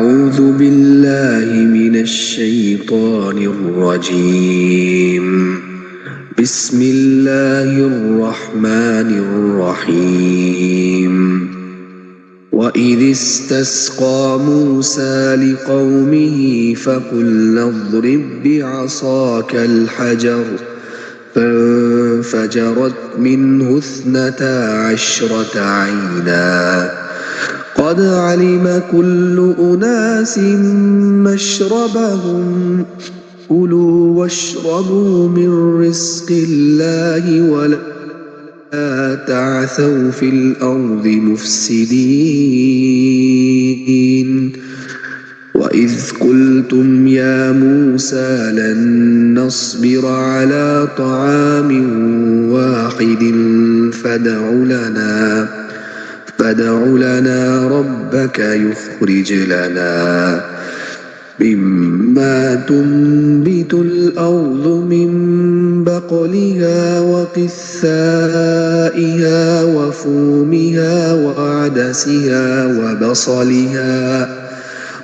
أعوذ بالله من الشيطان الرجيم. بسم الله الرحمن الرحيم. وإذ استسقى موسى لقومه فقلنا اضرب بعصاك الحجر فانفجرت منه 12 عينا قد علم كل أناس مشربهم كلوا واشربوا من رزق الله ولا تعثوا في الأرض مفسدين. وإذ قلتم يا موسى لن نصبر على طعام واحد فادع لنا ربك يخرج لنا مما تنبت الأرض من بقلها وقثائها وفومها وعدسها وبصلها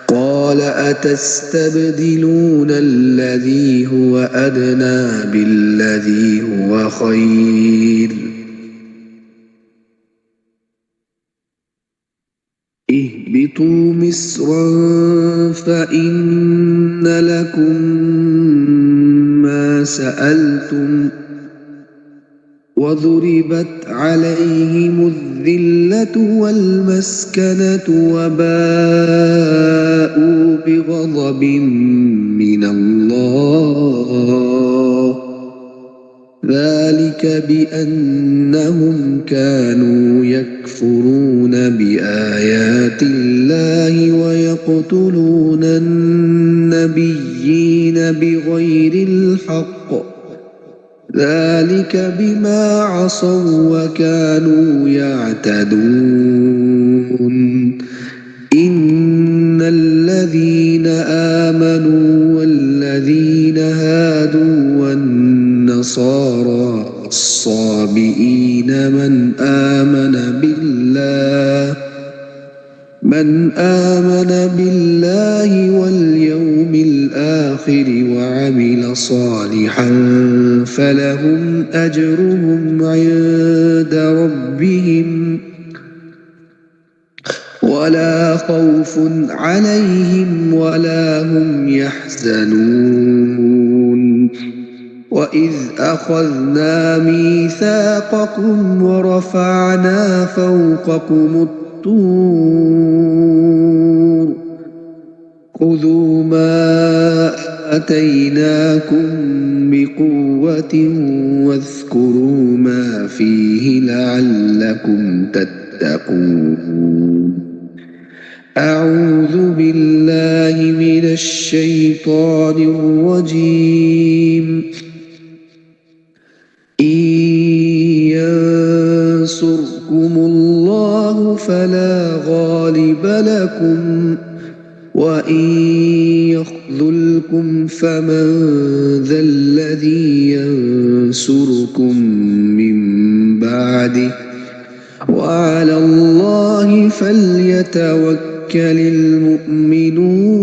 قال أتستبدلون الذي هو أدنى بالذي هو خير اهبطوا مصرا فإن لكم ما سألتم وضربت عليهم الذلة والمسكنة وباءوا بغضب من الله ذلك بأنهم كانوا يكفرون بآيات الله ويقتلون النبيين بغير الحق ذلك بما عصوا وكانوا يعتدون. إن الذين آمنوا والذين هادوا والنصارى الصابئين من آمن بالله واليوم الآخر وعمل صالحا فلهم أجرهم عند ربهم ولا خوف عليهم ولا هم يحزنون. وإذ أخذنا ميثاقكم ورفعنا فوقكم الطور خذوا ما آتيناكم بقوة واذكروا ما فيه لعلكم تتقون. أعوذ بالله من الشيطان الرجيم. إن ينصركم الله فلا غالب لكم وإن يخذلكم فمن ذا الذي ينصركم من بعده وعلى الله فليتوكل المؤمنون.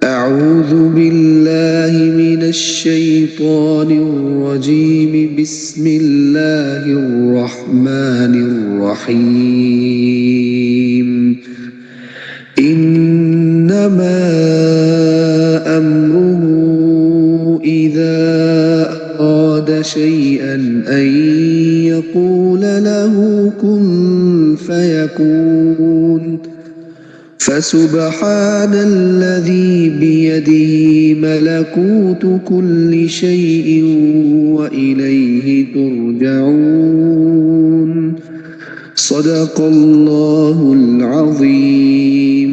أعوذ بالله من الشيطان الرجيم. بسم الله الرحمن الرحيم. إنما أمره إذا أراد شيئا أن يقول له كن فيكون. فسبحان الذي بيده ملكوت كل شيء وإليه ترجعون. صدق الله العظيم.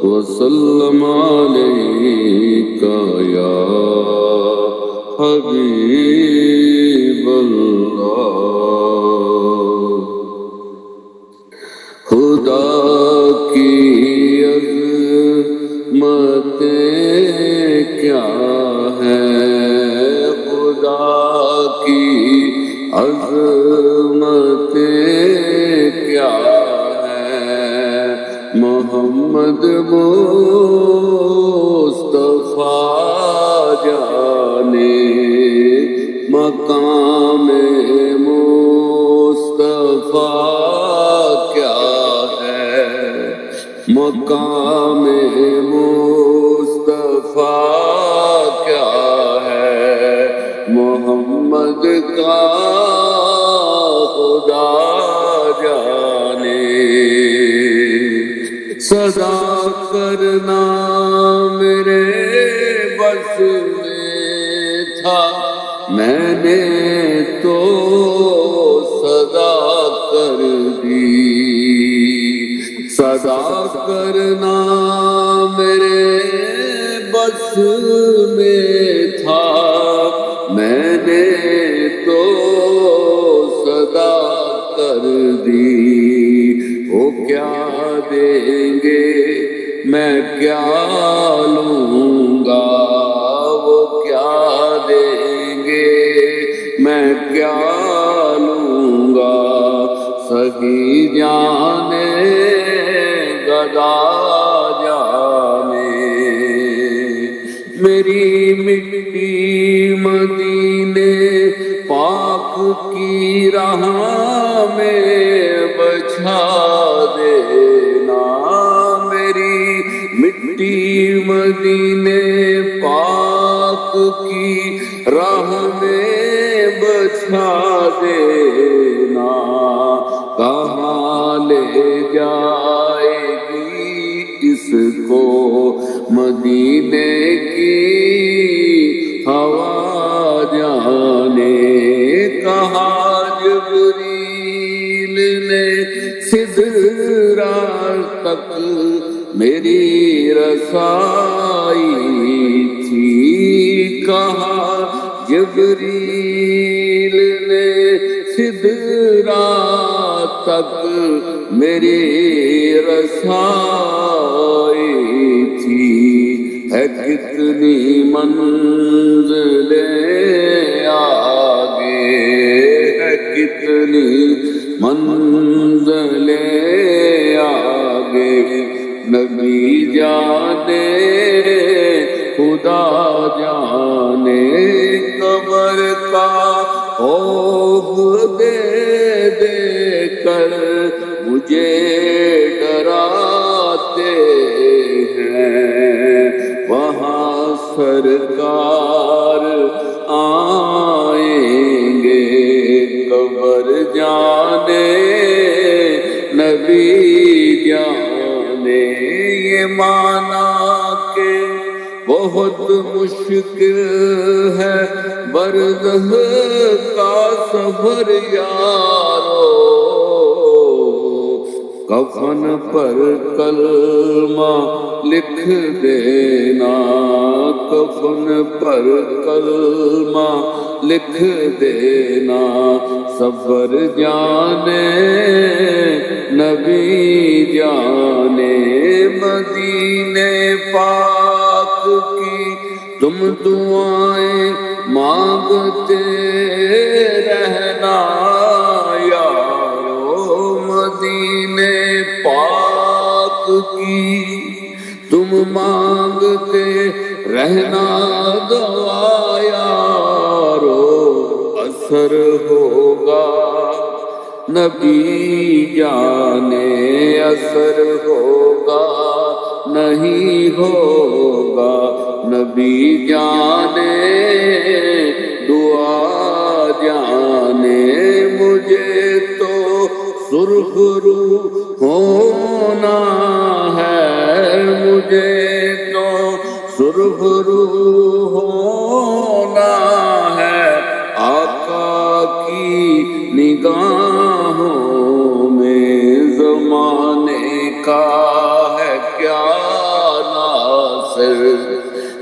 وسلم عليك يا حبيب الله خدا کی عظمتیں کیا ہے خدا کی عظمتیں کیا ہے محمد مصطفیٰ جانے مقام مصطفیٰ کیا ہے مقام مصطفیٰ کیا ہے محمد کا خدا جانے صدا کرنا میرے بس میں تھا میں نے تو صدا کر دی صدا کرنا میرے بس میں تھا میں نے تو صدا کر دی وہ کیا دیں گے میں کیا لوں گا وہ کیا دیں گے میں کیا لوں گا سگی جانے گدا جانے میری مٹی مدینے پاک کی راہ میں بچھا دینا میری مٹی مدینے پاک کی راہ میں بچھا دینا کہاں لے جائے گی اس کو مدینے کی ہوا جانے کہاں جبریل نے سدرا تک میری رسائی تھی کہاں جبریل نے سدرا تک میری رسائی تھی ہے کتنی منزلیں آگے ہے کتنی منزلیں آگے نبی جانے خدا جانے قبر کا خوف دے دے کر مجھے ڈراتے ہیں وہاں سرکار آئیں گے قبر جانے نبی جانے یہ مانا کہ بہت مشکل ہے برزخ کا سفر یارو کفن پر کلمہ لکھ دینا کفن پر کلمہ لکھ دینا سفر جانے نبی جانے مدینے پاک کی تم دعائیں مانگتے رہنا یارو مدینے پاک کی تم مانگتے رہنا دعا یارو اثر ہوگا نبی جانے اثر ہوگا نہیں ہوگا نبی جانے دعا جانے مجھے تو سرخ رو ہونا ہے مجھے تو سرخ رو ہونا ہے آقا کی نگاہوں میں زمانے کا ہے کیا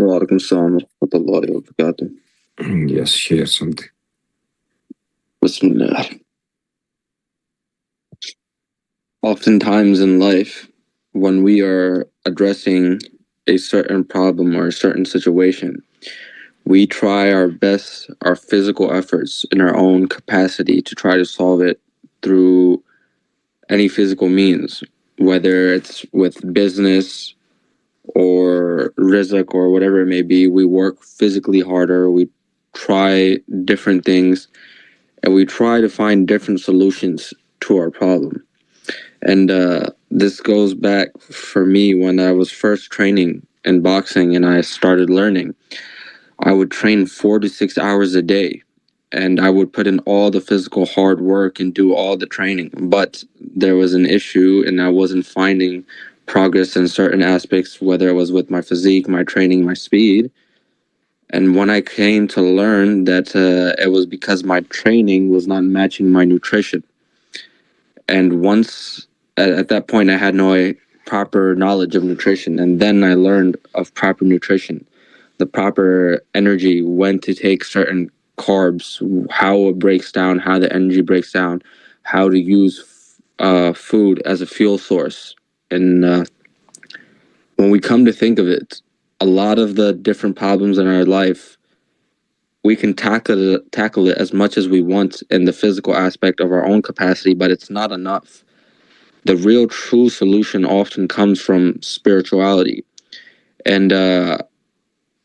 Walaikum Assalam wa rahmatullahi wa barakatuh. Yes, share something. Bismillah. Oftentimes in life, when we are addressing a certain problem or a certain situation, we try our best, our physical efforts in our own capacity to try to solve it through any physical means, whether it's with business or rizq or whatever it may be. We work physically harder, we try different things, and we try to find different solutions to our problem. And this goes back for me when I was first training in boxing and I started learning. I would train 4 to 6 hours a day, and I would put in all the physical hard work and do all the training. But there was an issue, and I wasn't finding progress in certain aspects, whether it was with my physique, my training, my speed. And when I came to learn that it was because my training was not matching my nutrition. And once at that point, I had no proper knowledge of nutrition. And then I learned of proper nutrition, the proper energy, when to take certain carbs, how it breaks down, how the energy breaks down, how to use food as a fuel source. And when we come to think of it, a lot of the different problems in our life, we can tackle it as much as we want in the physical aspect of our own capacity, but it's not enough. The real true solution often comes from spirituality. And the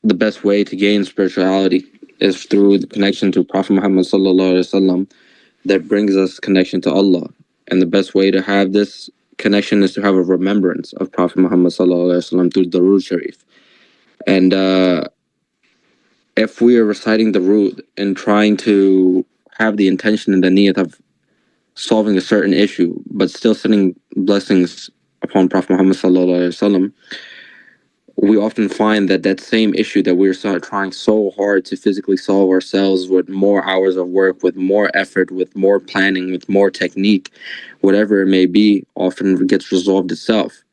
best way to gain spirituality is through the connection to Prophet Muhammad sallallahu alaihi wasallam that brings us connection to Allah. And the best way to have this connection is to have a remembrance of Prophet Muhammad sallallahu alaihi wasallam through Darud Sharif. And if we are reciting Darud and trying to have the intention and the niyat of solving a certain issue, but still sending blessings upon Prophet Muhammad sallallahu alaihi wasallam, we often find that that same issue that we're trying so hard to physically solve ourselves with more hours of work, with more effort, with more planning, with more technique, whatever it may be, often gets resolved itself.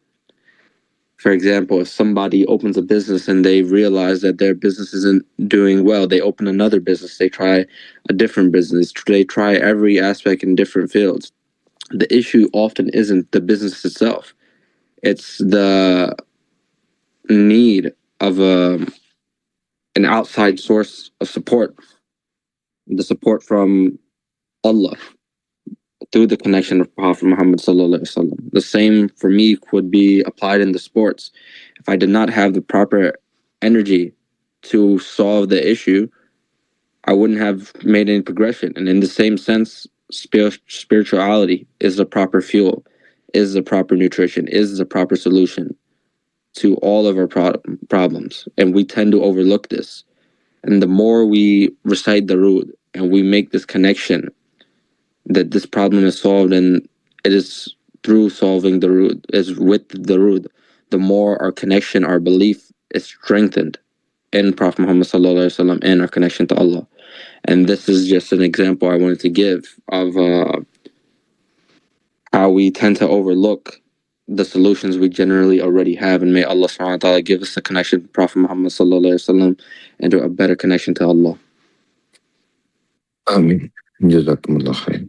For example, if somebody opens a business and they realize that their business isn't doing well, they open another business, they try a different business, they try every aspect in different fields. The issue often isn't the business itself. It's the need of an outside source of support, the support from Allah through the connection of Prophet Muhammad sallallahu alaihi wasallam. The same for me would be applied in the sports. If I did not have the proper energy to solve the issue, I wouldn't have made any progression. And in the same sense, spirituality is the proper fuel, is the proper nutrition, is the proper solution to all of our problems. And we tend to overlook this. And the more we recite Darud and we make this connection that this problem is solved, and it is through solving Darud, is with Darud, the more our connection, our belief is strengthened in Prophet Muhammad sallallahu alaihi wasallam and our connection to Allah. And this is just an example I wanted to give of how we tend to overlook the solutions we generally already have. And may Allah subhanahu wa ta'ala give us a connection to Prophet Muhammad sallallahu alaihi wasallam and to a better connection to Allah. Ameen. Jazakumullah khair.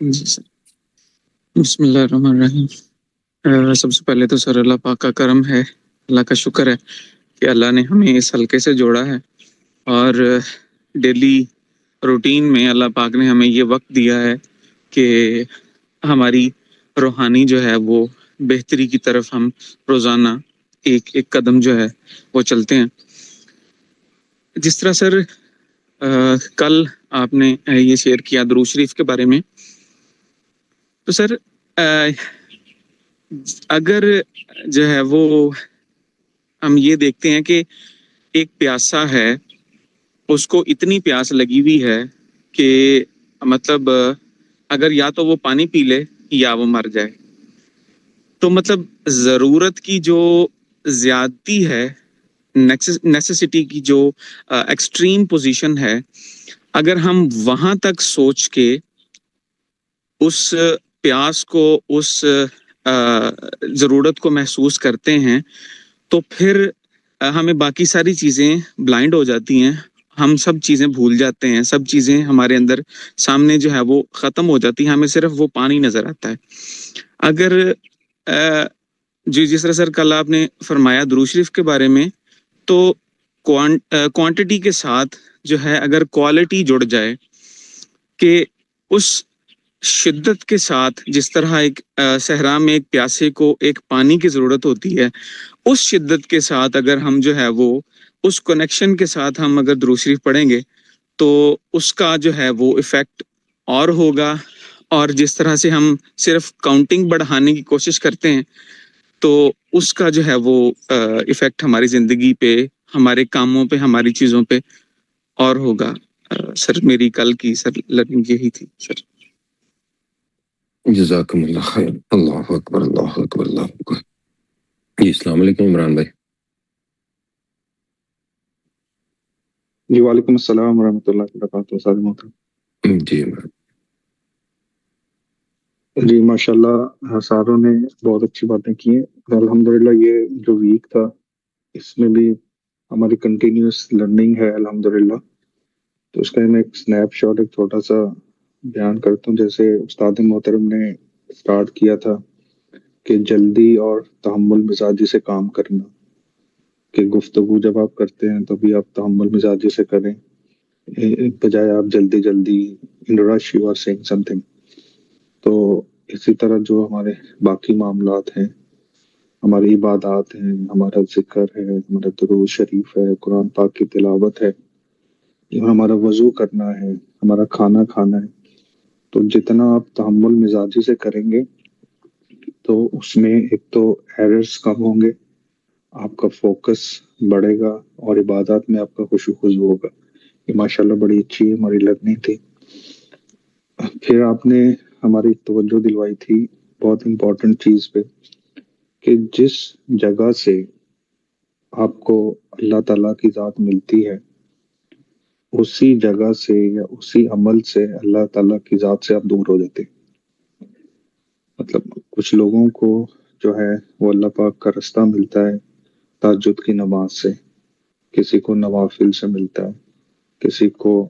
جی سر، بسم اللہ الرحمن الرحیم۔ سب سے پہلے تو سر اللہ پاک کا کرم ہے، اللہ کا شکر ہے کہ اللہ نے ہمیں اس حلقے سے جوڑا ہے، اور ڈیلی روٹین میں اللہ پاک نے ہمیں یہ وقت دیا ہے کہ ہماری روحانی جو ہے وہ بہتری کی طرف ہم روزانہ ایک ایک قدم جو ہے وہ چلتے ہیں۔ جس طرح سر کل آپ نے یہ شیئر کیا درود شریف کے بارے میں، تو سر اگر جو ہے وہ ہم یہ دیکھتے ہیں کہ ایک پیاسا ہے، اس کو اتنی پیاس لگی ہوئی ہے کہ مطلب اگر یا تو وہ پانی پی لے یا وہ مر جائے، تو مطلب ضرورت کی جو زیادتی ہے، نیسیسٹی کی جو ایکسٹریم پوزیشن ہے، اگر ہم وہاں تک سوچ کے اس پیاس کو، اس ضرورت کو محسوس کرتے ہیں، تو پھر ہمیں باقی ساری چیزیں بلائنڈ ہو جاتی ہیں، ہم سب چیزیں بھول جاتے ہیں، سب چیزیں ہمارے اندر سامنے جو ہے وہ ختم ہو جاتی ہیں، ہمیں صرف وہ پانی نظر آتا ہے۔ اگر جس طرح سر کل آپ نے فرمایا درود شریف کے بارے میں، تو کوانٹٹی کے ساتھ جو ہے اگر کوالٹی جڑ جائے کہ اس شدت کے ساتھ، جس طرح ایک صحرا میں ایک پیاسے کو ایک پانی کی ضرورت ہوتی ہے، اس شدت کے ساتھ اگر ہم جو ہے وہ اس کنیکشن کے ساتھ ہم اگر درود شریف پڑھیں گے، تو اس کا جو ہے وہ ایفیکٹ اور ہوگا۔ اور جس طرح سے ہم صرف کاؤنٹنگ بڑھانے کی کوشش کرتے ہیں، تو اس کا جو ہے وہ ایفیکٹ ہماری زندگی پہ، ہمارے کاموں پہ، ہماری چیزوں پہ اور ہوگا۔ سر میری کل کی سر لرننگ یہی تھی سر۔ جزاکم اللہ خیر۔ اللہ اکبر، اللہ اکبر، اللہ اکبر۔ جی السلام علیکم عمران بھائی۔ جی وعلیکم السلام ورحمۃ اللہ وبرکاتہ۔ سارے محترم جی عمران، جی ماشاء اللہ ساروں نے بہت اچھی باتیں کی ہیں۔ الحمدللہ یہ جو ویک تھا اس میں بھی ہماری کنٹینیوس لرننگ ہے الحمدللہ۔ تو اس کا میں ایک سنیپ شاٹ ایک چھوٹا سا بیان کرتا ہوں۔ جیسے استاد محترم نے اسٹارٹ کیا تھا کہ جلدی اور تحمل مزاجی سے کام کرنا، کہ گفتگو جب آپ کرتے ہیں تو بھی آپ تحمل مزاجی سے کریں، بجائے آپ جلدی جلدی in rush you are seeing something. تو اسی طرح جو ہمارے باقی معاملات ہیں، ہماری عبادات ہیں، ہمارا ذکر ہے، ہمارا درود شریف ہے، قرآن پاک کی تلاوت ہے، ہمارا وضو کرنا ہے، ہمارا کھانا کھانا ہے، تو جتنا آپ تحمل مزاجی سے کریں گے تو اس میں ایک تو ایررز کم ہوں گے، آپ کا فوکس بڑھے گا، اور عبادات میں آپ کا خشوع خضوع ہوگا۔ یہ ماشاءاللہ بڑی اچھی ہماری لرننگ تھی۔ پھر آپ نے ہماری توجہ دلوائی تھی بہت امپورٹنٹ چیز پہ، کہ جس جگہ سے آپ کو اللہ تعالیٰ کی ذات ملتی ہے، اسی جگہ سے یا اسی عمل سے اللہ تعالیٰ کی ذات سے آپ دور ہو جاتے ہیں۔ مطلب کچھ لوگوں کو جو ہے وہ اللہ پاک کا رستہ ملتا ہے تہجد کی نماز سے، کسی کو نوافل سے ملتا ہے، کسی کو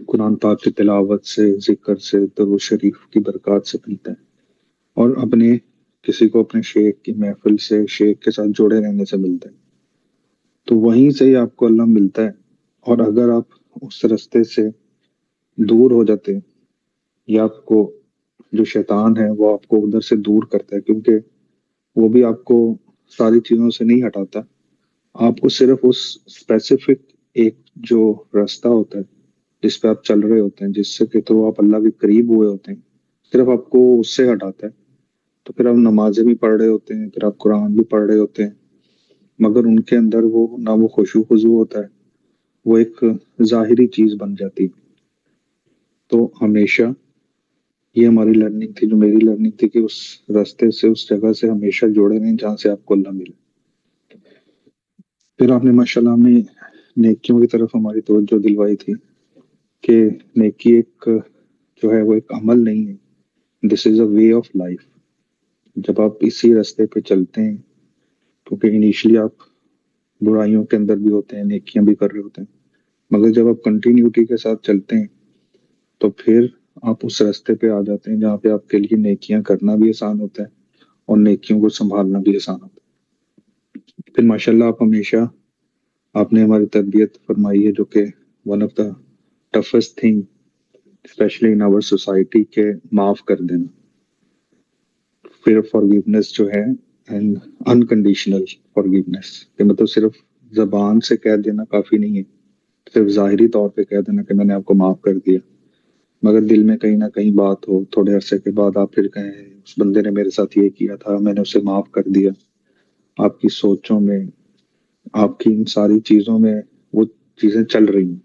قرآن پاک کی تلاوت سے، ذکر سے، درود شریف کی برکات سے ملتا ہے، اور کسی کو اپنے شیخ کی محفل سے، شیخ کے ساتھ جڑے رہنے سے ملتا ہے۔ تو وہیں سے ہی آپ کو اللہ ملتا ہے، اور اگر آپ اس رستے سے دور ہو جاتے ہیں، یا آپ کو جو شیطان ہے وہ آپ کو ادھر سے دور کرتا ہے، کیونکہ وہ بھی آپ کو ساری چیزوں سے نہیں ہٹاتا، آپ کو صرف اس اسپیسیفک ایک جو راستہ ہوتا ہے جس پہ آپ چل رہے ہوتے ہیں، جس سے کہ تو آپ اللہ کے قریب ہوئے ہوتے ہیں، صرف آپ کو اس سے ہٹاتا ہے۔ تو پھر آپ نمازیں بھی پڑھ رہے ہوتے ہیں، پھر آپ قرآن بھی پڑھ رہے ہوتے ہیں، مگر ان کے اندر وہ نہ وہ خشوع خضوع ہوتا ہے، وہ ایک ظاہری چیز بن جاتی ہے۔ تو ہمیشہ یہ ہماری لرننگ تھی، جو میری لرننگ تھی، کہ اس راستے سے، اس جگہ سے ہمیشہ جوڑے رہیں جہاں سے آپ کو اللہ ملے۔ پھر آپ نے ماشاءاللہ ہمیں نیکیوں کی طرف ہماری توجہ دلوائی تھی، کہ نیکی ایک جو ہے وہ ایک عمل نہیں ہے، this is a way of life. جب آپ اسی راستے پہ چلتے ہیں، کیونکہ انیشلی آپ برائیوں کے اندر بھی ہوتے ہیں، نیکیاں بھی کر رہے ہوتے ہیں، مگر جب آپ کنٹینیوٹی کے ساتھ چلتے ہیں تو پھر آپ اس راستے پہ آ جاتے ہیں جہاں پہ آپ کے لیے نیکیاں کرنا بھی آسان ہوتا ہے اور نیکیوں کو سنبھالنا بھی آسان ہوتا ہے. پھر ماشاءاللہ آپ نے ہماری تربیت فرمائی ہے جو کہ one of the toughest thing specially in our society کے معاف کر دینا. پھر فارگیونیس جو ہے اینڈ انکنڈیشنل فارگیونیس کہ مطلب صرف زبان سے کہہ دینا کافی نہیں ہے، صرف ظاہری طور پہ کہہ دینا کہ میں نے آپ کو معاف کر دیا، مگر دل میں کہیں نہ کہیں بات ہو، تھوڑے عرصے کے بعد آپ پھر کہیں اس بندے نے میرے ساتھ یہ کیا تھا، میں نے اسے معاف کر دیا. آپ کی سوچوں میں، آپ کی ان ساری چیزوں میں وہ چیزیں چل رہی ہیں.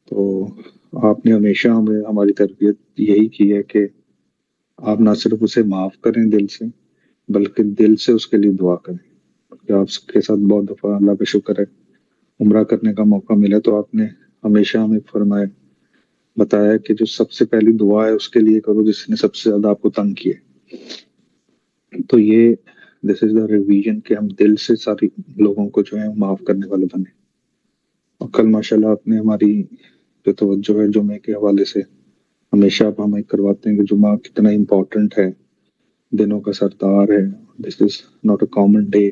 تو آپ نے ہمیشہ ہمیں ہماری تربیت یہی کی ہے کہ آپ نہ صرف اسے معاف کریں دل سے، بلکہ دل سے اس کے لیے دعا کریں. کہ آپ کے ساتھ بہت دفعہ اللہ کا شکر ہے عمرہ کرنے کا موقع ملا تو آپ نے ہمیشہ ہمیں فرمایا بتایا کہ جو سب سے پہلی دعا ہے اس کے لیے کرو جس نے سب سے زیادہ آپ کو تنگ کیا. تو یہ دس از دا ریویژن کہ ہم دل سے ساری لوگوں کو جو ہے معاف کرنے والے بنے. اور کل ماشاءاللہ آپ نے ہماری جو توجہ ہے جمعے کے حوالے سے ہمیشہ آپ ہمیں کرواتے ہیں کہ جمعہ کتنا امپورٹنٹ ہے، دنوں کا سردار ہے، this is not a common day.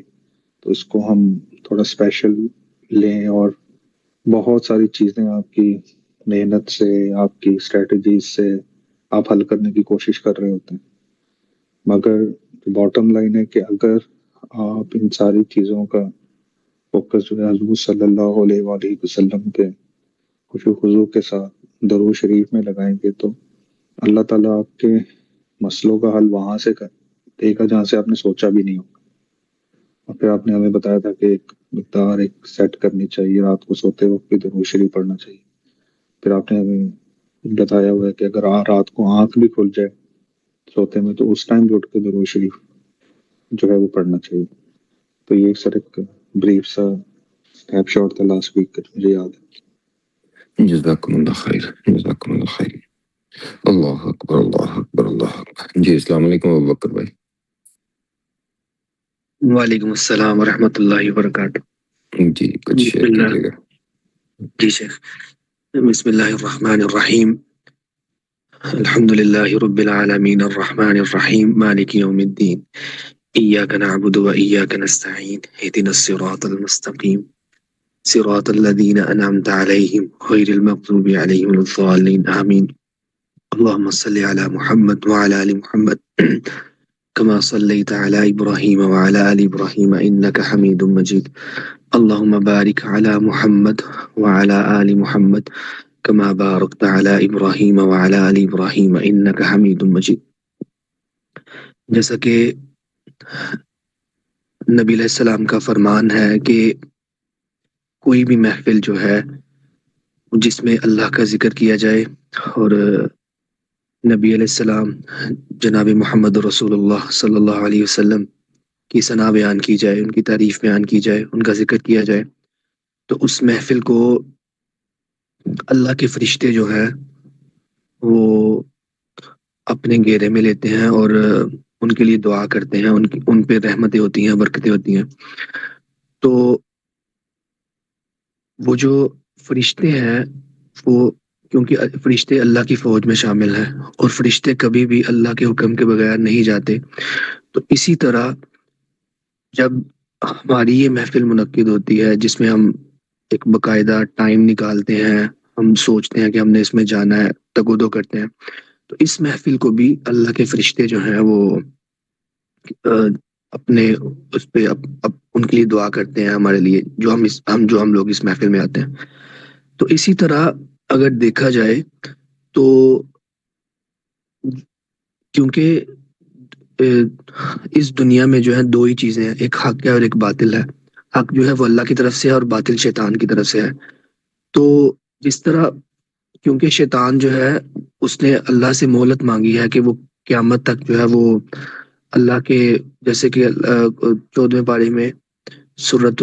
تو اس کو ہم تھوڑا اسپیشل لیں اور بہت ساری چیزیں آپ کی محنت سے، آپ کی اسٹریٹجیز سے آپ حل کرنے کی کوشش کر رہے ہوتے ہیں. مگر باٹم لائن ہے کہ اگر آپ ان ساری چیزوں کا فوکس جو ہے حضور صلی اللہ علیہ وآلہ وسلم کے خشوع و خضوع کے ساتھ درود شریف میں لگائیں گے تو اللہ تعالیٰ آپ کے مسئلوں کا حل وہاں سے دے گا جہاں سے آپ نے سوچا بھی نہیں ہوگا. اور پھر آپ نے ہمیں بتایا تھا کہ ایک مقدار ایک سیٹ کرنی چاہیے، رات کو سوتے وقت بھی درود شریف پڑھنا چاہیے. پھر آپ نے ہمیں بتایا ہوا ہے کہ اگر رات کو آنکھ بھی کھل جائے سوتے میں تو اس ٹائم بھی اٹھ کے درود شریف جو ہے وہ پڑھنا چاہیے. تو یہ سر ایک بریف سا اسنیپ شاٹ تھا لاسٹ ویک کا مجھے یاد ہے. جزاکم اللہ خیر، جزاکم اللہ خیر. اللہ اکبر، اللہ اکبر، اللہ اکبر. جی السلام علیکم ابو بکر بھائی. وعلیکم السلام ورحمۃ اللہ وبرکاتہ. جی کچھ بسم شیئر اللہ. کیجیے گا. جی شیخ. بسم اللہ الرحمن الرحیم. الحمد للہ رب العالمین الرحمن الرحیم مالک یوم الدین. ایاک نعبد و ایاک نستعین اہدنا الصراط المستقیم صراط الذین انعمت علیہم غیر المغضوب علیہم ولا الضالین آمین. اللهم صل على محمد وعلى آل محمد كما صليت على إبراهيم وعلى آل إبراهيم إنك حميد مجيد. اللهم بارك على محمد وعلى آل محمد كما باركت على إبراهيم وعلى آل إبراهيم إنك حميد مجيد. جیسا کہ نبی علیہ السلام کا فرمان ہے کہ کوئی بھی محفل جو ہے جس میں اللہ کا ذکر کیا جائے اور نبی علیہ السلام جناب محمد رسول اللہ صلی اللہ علیہ وسلم کی ثنا بیان کی جائے، ان کی تعریف بیان کی جائے، ان کا ذکر کیا جائے، تو اس محفل کو اللہ کے فرشتے جو ہیں وہ اپنے گھیرے میں لیتے ہیں اور ان کے لیے دعا کرتے ہیں، ان پہ رحمتیں ہوتی ہیں، برکتیں ہوتی ہیں. تو وہ جو فرشتے ہیں وہ کیونکہ فرشتے اللہ کی فوج میں شامل ہیں اور فرشتے کبھی بھی اللہ کے حکم کے بغیر نہیں جاتے. تو اسی طرح جب ہماری یہ محفل منعقد ہوتی ہے جس میں ہم ایک باقاعدہ ٹائم نکالتے ہیں، ہم سوچتے ہیں کہ ہم نے اس میں جانا ہے، تگودو کرتے ہیں، تو اس محفل کو بھی اللہ کے فرشتے جو ہیں وہ اپنے اس پہ ان کے لیے دعا کرتے ہیں ہمارے لیے جو ہم لوگ اس محفل میں آتے ہیں. تو اسی طرح اگر دیکھا جائے تو کیونکہ اس دنیا میں جو ہے دو ہی چیزیں ہیں، ایک حق ہے اور ایک باطل ہے. حق جو ہے وہ اللہ کی طرف سے ہے اور باطل شیطان کی طرف سے ہے. تو جس طرح کیونکہ شیطان جو ہے اس نے اللہ سے مہلت مانگی ہے کہ وہ قیامت تک جو ہے وہ اللہ کے جیسے کہ 14ویں پارے میں سورۃ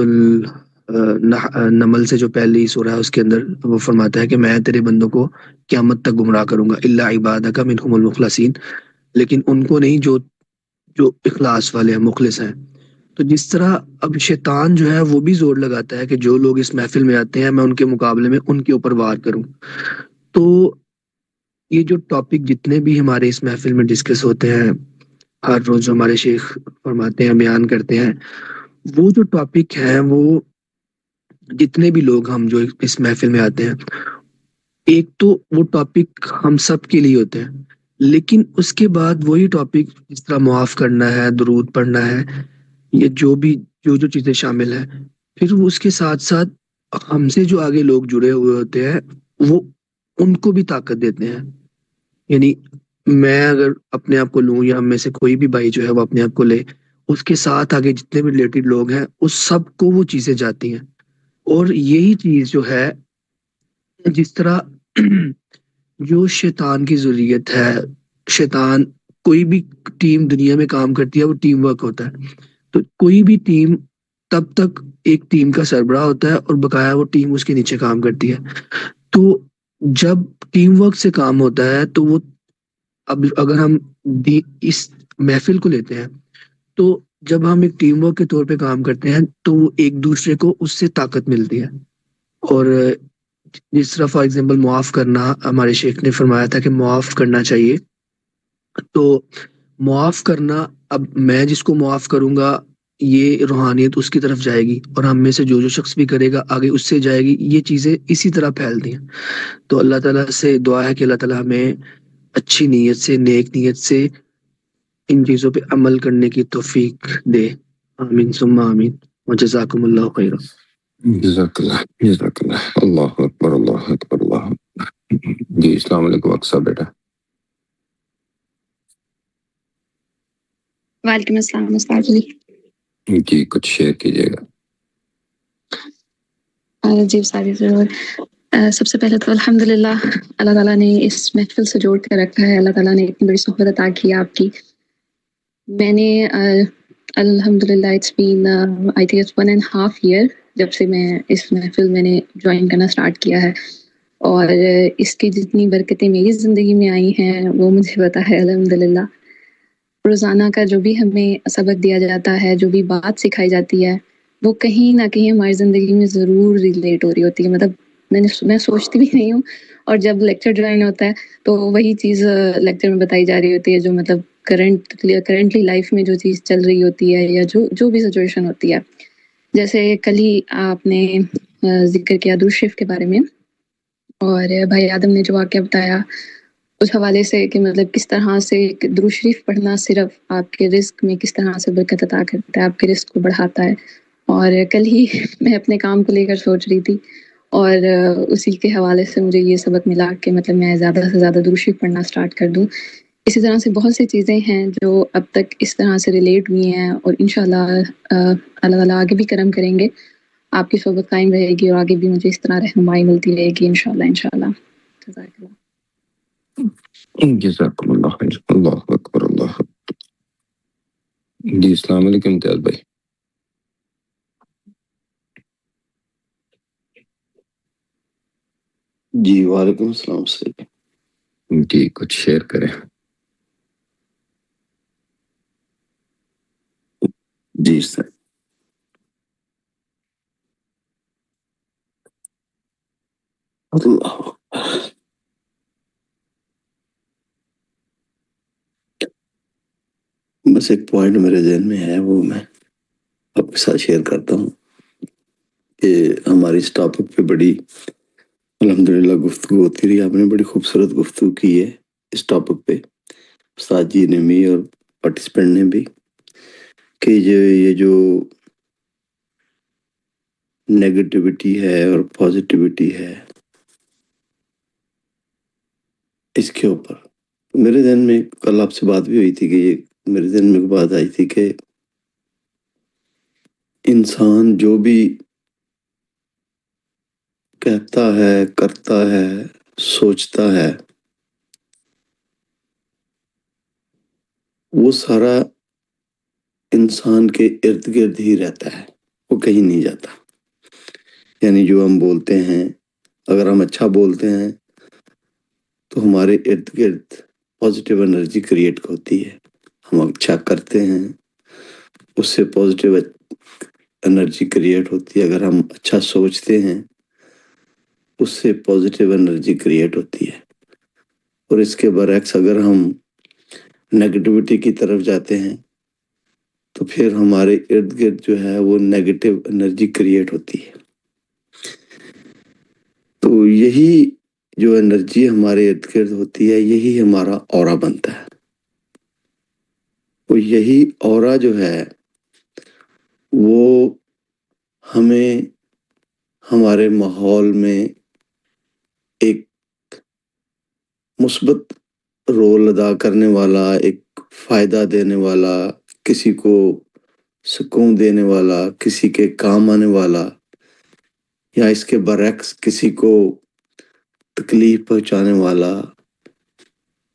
النمل سے جو پہلی سورہ ہے اس کے اندر وہ فرماتا ہے کہ میں تیرے بندوں کو قیامت تک گمراہ کروں گا الا عبادک منہم المخلصین، لیکن ان کو نہیں جو اخلاص والے ہیں، مخلص ہیں. تو جس طرح اب شیطان جو ہے وہ بھی زور لگاتا ہے کہ جو لوگ اس محفل میں آتے ہیں میں ان کے مقابلے میں ان کے اوپر وار کروں. تو یہ جو ٹاپک جتنے بھی ہمارے اس محفل میں ڈسکس ہوتے ہیں، ہر روز جو ہمارے شیخ فرماتے ہیں، بیان کرتے ہیں، وہ جو ٹاپک ہیں، وہ جتنے بھی لوگ ہم جو اس محفل میں آتے ہیں، ایک تو وہ ٹاپک ہم سب کے لیے ہوتے ہیں، لیکن اس کے بعد وہی ٹاپک جس طرح معاف کرنا ہے، درود پڑھنا ہے، یا جو چیزیں شامل ہیں، پھر وہ اس کے ساتھ ساتھ ہم سے جو آگے لوگ جڑے ہوئے ہوتے ہیں، وہ ان کو بھی طاقت دیتے ہیں. یعنی میں اگر اپنے آپ کو لوں یا ہم میں سے کوئی بھی بھائی جو ہے وہ اپنے آپ کو لے، اس کے ساتھ آگے جتنے بھی ریلیٹڈ لوگ ہیں اس سب کو وہ چیزیں جاتی ہیں. اور یہی چیز جو ہے، جس طرح جو شیطان کی ضروریت ہے، شیطان کوئی بھی ٹیم دنیا میں کام کرتی ہے وہ ٹیم ورک ہوتا ہے. تو کوئی بھی ٹیم تب تک ایک ٹیم کا سربراہ ہوتا ہے اور بقایا وہ ٹیم اس کے نیچے کام کرتی ہے. تو جب ٹیم ورک سے کام ہوتا ہے تو وہ اب اگر ہم اس محفل کو لیتے ہیں تو جب ہم ایک ٹیم ورک کے طور پہ کام کرتے ہیں تو وہ ایک دوسرے کو اس سے طاقت ملتی ہے. اور جس طرح فار ایگزامپل معاف کرنا، ہمارے شیخ نے فرمایا تھا کہ معاف کرنا چاہیے. تو معاف کرنا، اب میں جس کو معاف کروں گا یہ روحانیت اس کی طرف جائے گی، اور ہم میں سے جو شخص بھی کرے گا آگے اس سے جائے گی. یہ چیزیں اسی طرح پھیلتی ہیں. تو اللہ تعالیٰ سے دعا ہے کہ اللہ تعالیٰ ہمیں اچھی نیت سے، نیک نیت سے ان چیزوں پہ عمل کرنے کی توفیق دے. آمین ثم آمین. وجزاکم اللہ خیرا. جزاک اللہ، جزاک اللہ. اللہ اکبر، اللہ اکبر، اللہ اکبر. جی السلام علیکم اقصیٰ بیٹا. وعلیکم السلام استاذ جی. جی کچھ شیئر کیجیے گا. جی استاذ ضرور. سب سے پہلے تو الحمدللہ اللہ تعالیٰ نے اس محفل سے جوڑ کے رکھا ہے. اللہ تعالیٰ نے اتنی بڑی صحبت عطا کی آپ کی. میں نے الحمدللہ it's been I think 1.5 year جب سے میں اس محفل میں نے جوائن کرنا سٹارٹ کیا ہے، اور اس کی جتنی برکتیں میری زندگی میں آئی ہیں وہ مجھے پتہ ہے الحمدللہ. روزانہ کا جو بھی ہمیں سبق دیا جاتا ہے، جو بھی بات سکھائی جاتی ہے، وہ کہیں نہ کہیں ہماری زندگی میں ضرور ریلیٹ ہو رہی ہوتی ہے. مطلب میں سوچتی بھی نہیں ہوں، اور جب لیکچر جوائن ہوتا ہے تو وہی چیز لیکچر میں بتائی جا رہی ہوتی ہے جو مطلب کرنٹلی لائف میں جو چیز چل رہی ہوتی ہے، یا جو بھی سچویشن ہوتی ہے. جیسے کل ہی آپ نے ذکر کیا درود شریف کے بارے میں، اور بھائی آدم نے جو واقعہ بتایا اس حوالے سے کہ مطلب کس طرح سے درود شریف پڑھنا صرف آپ کے رزق میں کس طرح سے برکت عطا کرتا ہے، آپ کے رزق کو بڑھاتا ہے. اور کل ہی میں اپنے کام کو لے کر سوچ رہی تھی، اور اسی کے حوالے سے مجھے یہ سبق ملا کہ مطلب میں زیادہ سے زیادہ درود شریف پڑھنا سٹارٹ کر دوں. اسی طرح سے بہت سی چیزیں ہیں جو اب تک اس طرح سے ریلیٹ ہوئی ہیں، اور انشاءاللہ اللہ تعالیٰ آگے بھی کرم کریں گے. آپ کی صحبت قائم رہے گی اور آگے بھی مجھے اس طرح رہنمائی ملتی رہے گی انشاءاللہ. جزاک اللہ. جزاکم اللہ خیر. اللہ اکبر، اللہ اکبر. جی السلام علیکم امتیاز بھائی. جی وعلیکم السلام سر. جی کچھ شیئر کریں. جی سر. اللہ بس ایک پوائنٹ میرے ذہن میں ہے، وہ میں آپ کے ساتھ شیئر کرتا ہوں کہ ہماری اس ٹاپک پہ بڑی الحمدللہ گفتگو ہوتی رہی. آپ نے بڑی خوبصورت گفتگو کی ہے اس ٹاپک پہ، استاد جی نے بھی اور پارٹیسپینٹ نے بھی، کہ یہ جو نیگیٹیوٹی ہے اور پازیٹیوٹی ہے اس کے اوپر میرے ذہن میں کل آپ سے بات بھی ہوئی تھی، کہ یہ میرے ذہن میں بات آئی تھی کہ انسان جو بھی کہتا ہے، کرتا ہے، سوچتا ہے، وہ سارا انسان کے ارد گرد ہی رہتا ہے، وہ کہیں نہیں جاتا. یعنی جو ہم بولتے ہیں، اگر ہم اچھا بولتے ہیں تو ہمارے ارد گرد پازیٹیو انرجی کریٹ ہوتی ہے. ہم اچھا کرتے ہیں اس سے پازیٹیو انرجی کریٹ ہوتی ہے. اگر ہم اچھا سوچتے ہیں اس سے پازیٹیو انرجی کریٹ ہوتی ہے. اور اس کے برعکس اگر ہم نیگیٹیوٹی کی طرف جاتے ہیں تو پھر ہمارے ارد گرد جو ہے وہ نیگیٹیو انرجی کریٹ ہوتی ہے. تو یہی جو انرجی ہمارے ارد گرد ہوتی ہے یہی ہمارا اورا بنتا ہے. وہ یہی اورا جو ہے وہ ہمیں ہمارے ماحول میں ایک مثبت رول ادا کرنے والا، ایک فائدہ دینے والا، کسی کو سکون دینے والا، کسی کے کام آنے والا، یا اس کے برعکس کسی کو تکلیف پہنچانے والا،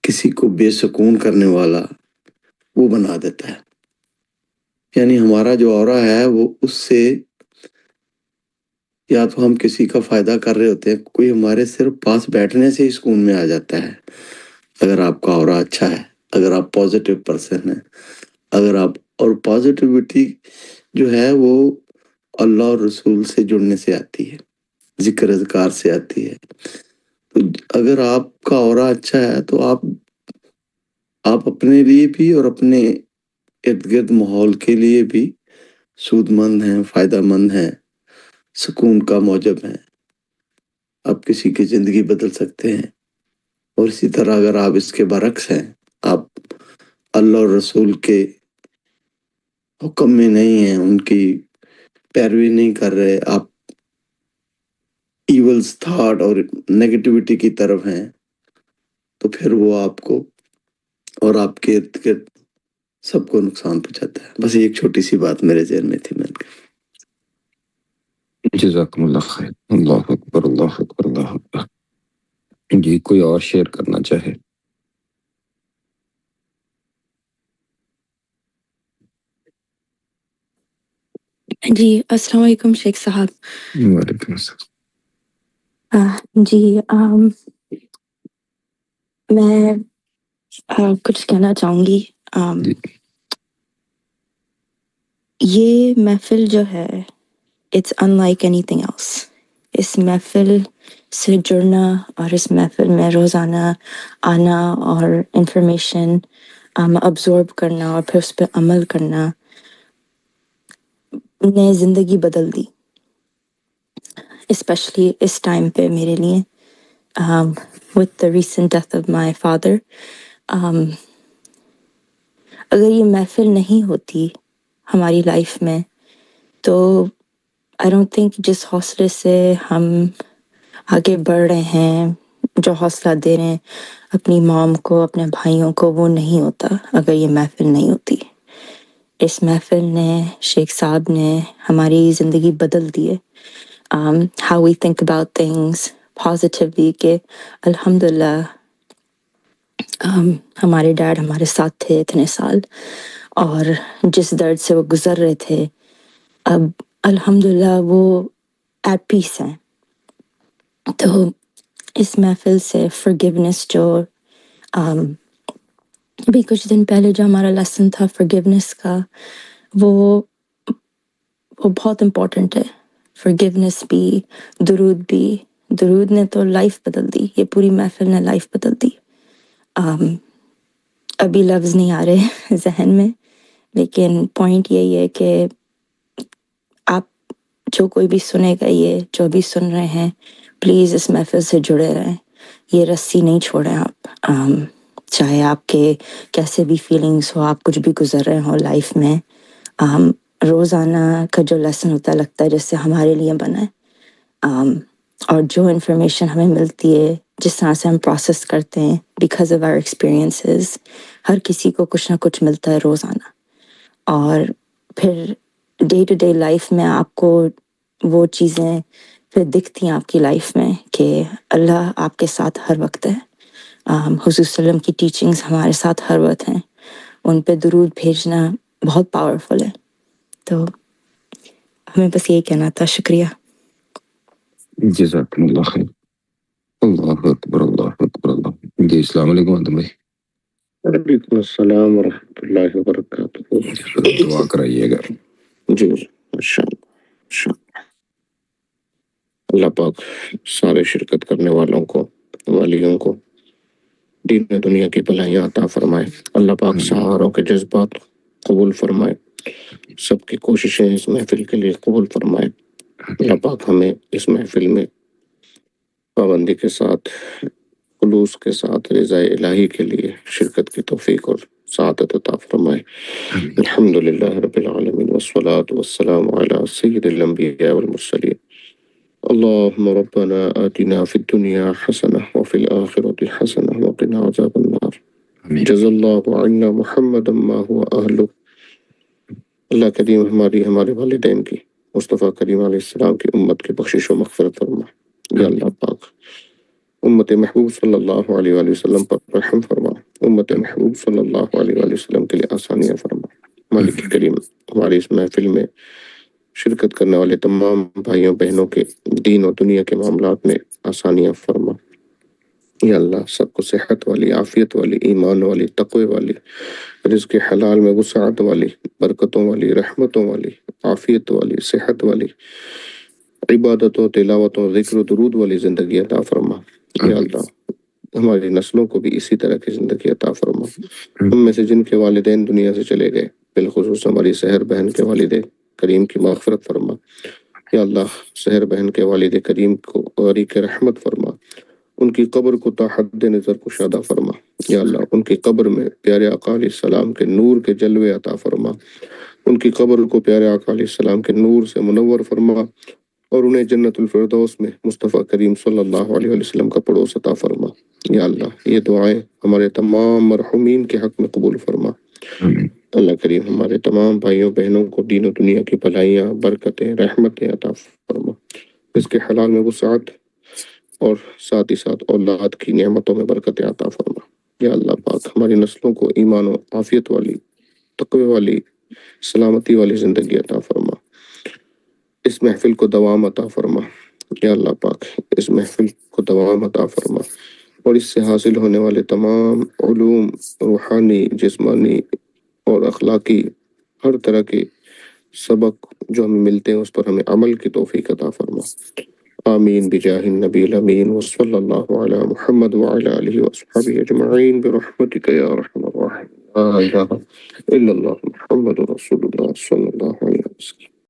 کسی کو بے سکون کرنے والا وہ بنا دیتا ہے. یعنی ہمارا جو اورا ہے وہ اس سے یا تو ہم کسی کا فائدہ کر رہے ہوتے ہیں، کوئی ہمارے صرف پاس بیٹھنے سے ہی سکون میں آ جاتا ہے اگر آپ کا اورا اچھا ہے، اگر آپ پازیٹیو پرسن ہیں، اگر آپ، اور پازیٹیوٹی جو ہے وہ اللہ اور رسول سے جڑنے سے آتی ہے، ذکر اذکار سے آتی ہے. تو اگر آپ کا اورا اچھا ہے تو آپ اپنے لیے بھی اور اپنے ارد گرد ماحول کے لیے بھی سود مند ہیں، فائدہ مند ہیں، سکون کا موجب ہیں. آپ کسی کی زندگی بدل سکتے ہیں. اور اسی طرح اگر آپ اس کے برعکس ہیں، آپ اللہ اور رسول کے حکم میں نہیں ہیں، ان کی پیروی نہیں کر رہے، آپ ایولز تھاٹ اور نیگیٹیوٹی کی طرف ہیں، تو پھر وہ آپ کو اور آپ کے ارد گرد سب کو نقصان پہنچاتا ہے. بس ایک چھوٹی سی بات میرے ذہن میں تھی. میں جزاکم اللہ خیر. اللہ اکبر، اللہ اکبر، اللہ اکبر. جی کوئی اور شیئر کرنا چاہے؟ جی السلام علیکم شیخ صاحب. وعلیکم السلام. جی میں کچھ کہنا چاہوں گی. جی. یہ محفل جو ہے it's unlike anything else. اس محفل سے جڑنا اور اس محفل میں روزانہ آنا اور انفارمیشن ابزورب کرنا اور پھر اس پہ عمل کرنا نے زندگی بدل دی، اسپیشلی اس ٹائم پہ میرے لیے with the recent death of my father. اگر یہ محفل نہیں ہوتی ہماری لائف میں تو I don't think جس حوصلے سے ہم آگے بڑھ رہے ہیں، جو حوصلہ دے رہے ہیں اپنی مام کو، اپنے بھائیوں کو، وہ نہیں ہوتا اگر یہ محفل نہیں ہوتی. اس محفل نے، شیخ صاحب نے ہماری زندگی بدل دی ہے. how we think about things positively کہ الحمدللہ ہمارے ڈیڈ ہمارے ساتھ تھے اتنے سال، اور جس درد سے وہ گزر رہے تھے اب الحمدللہ وہ ایٹ پیس ہیں. تو اس محفل سے forgiveness جو ابھی کچھ دن پہلے جو ہمارا لیسن تھا forgiveness کا، وہ بہت امپورٹنٹ ہے. forgiveness بھی، درود نے تو لائف بدل دی. یہ پوری محفل نے لائف بدل دی. ابھی لفظ نہیں آ رہے ذہن میں، لیکن پوائنٹ یہی ہے کہ آپ جو کوئی بھی سنے گا، یہ جو بھی سن رہے ہیں، پلیز اس محفل سے جڑے رہیں. یہ رسی نہیں چھوڑیں آپ. چاہے آپ کے کیسے بھی فیلنگس ہو، آپ کچھ بھی گزر رہے ہوں لائف میں، روزانہ کا جو لیسن ہوتا ہے لگتا ہے جیسے ہمارے لیے بنا ہے. اور جو انفارمیشن ہمیں ملتی ہے، جس طرح سے ہم پروسیس کرتے ہیں بیکاز آف آور ایکسپیرینسز، ہر کسی کو کچھ نہ کچھ ملتا ہے روزانہ. اور پھر ڈے ٹو ڈے لائف میں آپ کو وہ چیزیں پھر دکھتی ہیں آپ کی لائف میں کہ اللہ آپ کے ساتھ ہر وقت ہے. حضور صلی اللہ علیہ وسلم کی ٹیچنگز ہمارے ساتھ ہر وقت ہیں. ان پہ درود بھیجنا بہت پاورفل ہے. تو ہمیں بس یہی کہنا تھا. شکریہ. جزاکم اللہ خیر. اللہ اکبر، اللہ اکبر، اللہ. جی السلام علیکم آدم بھائی. وعلیکم السلام ورحمۃ اللہ وبرکاتہ. دعا کرائیے گا. جی ماشاء اللہ. اللہ پاک سارے شرکت کرنے والوں کو، والیوں کو دین و دنیا کی بھلائیاں عطا فرمائے. اللہ پاک سہاروں کے جذبات قبول فرمائے. سب کی کوششیں اس محفل کے لیے قبول فرمائے. اللہ پاک ہمیں اس محفل میں پابندی کے ساتھ خلوص کے ساتھ رضا الہی کے لیے شرکت کی توفیق اور سعادت عطا فرمائے. الحمدللہ رب العالمین والصلاة والسلام علی سید الانبیاء والمرسلین. اللهم ربنا آتنا في الدنيا حسنة وفي الآخرة حسنة وقنا عذاب النار. جزا اللہ عنا محمدا ما هو أهله. اللہ کریم ہمارے والدین کی مصطفیٰ کریم علیہ السلام کی امت کی بخشش و مغفرت فرما. یا اللہ پاک امت محبوب صلی اللہ علیہ وآلہ وسلم پر رحم فرما. امت محبوب صلی اللہ علیہ وآلہ وسلم کے لیے آسانیاں فرما. مالک کریم ہماری اس محفل میں شرکت کرنے والے تمام بھائیوں بہنوں کے دین و دنیا کے معاملات میں آسانیاں فرما. یا اللہ سب کو صحت والی، عافیت والی، ایمان والی، تقوی والی، رزق حلال میں وسعت والی، برکتوں والی، رحمتوں والی، عافیت والی، صحت والی، عبادتوں، تلاوتوں، ذکر و درود والی زندگی عطا فرما. یا اللہ ہماری نسلوں کو بھی اسی طرح کی زندگی عطا فرما. ہم میں سے جن کے والدین دنیا سے چلے گئے، بالخصوص ہماری سحر بہن کے والد کریم کی مغفرت فرما. یا اللہ سحر بہن کے والد کریم کو غریق رحمت فرما. ان کی قبر کو تا حد نظر کشادہ فرما. یا اللہ ان کی قبر میں پیارے آقا علیہ السلام کے نور کے جلوے عطا فرما. ان کی قبر کو پیارے آقا علیہ السلام کے نور سے منور فرما اور انہیں جنت الفردوس میں مصطفیٰ کریم صلی اللہ علیہ وسلم کا پڑوس عطا فرما. یا اللہ یہ دعائیں ہمارے تمام مرحومین کے حق میں قبول فرما. اللہ کریم ہمارے تمام بھائیوں بہنوں کو دین و دنیا کی بھلائیاں، برکتیں، رحمتیں عطا فرما. اس کے حلال میں وسعت اور ساتھ ہی ساتھ اولاد کی نعمتوں میں برکتیں عطا فرما. یا اللہ پاک ہماری نسلوں کو ایمان و عافیت والی، تقوی والی، سلامتی والی زندگی عطا فرما. اس محفل کو دوام عطا فرما. یا اللہ پاک اس محفل کو دوام عطا فرما اور اس سے حاصل ہونے والے تمام علوم، روحانی، جسمانی اور اخلاقی ہر طرح کے سبق جو ہمیں ملتے ہیں اس پر ہمیں عمل کی توفیق عطا فرما. آمین بجاہ النبی الامین وصلی اللہ علی محمد وعلی آلہ وصحبہ اجمعین برحمتک یا ارحم الراحمین. لا الہ الا اللہ محمد رسول اللہ صلی اللہ علیہ وسلم.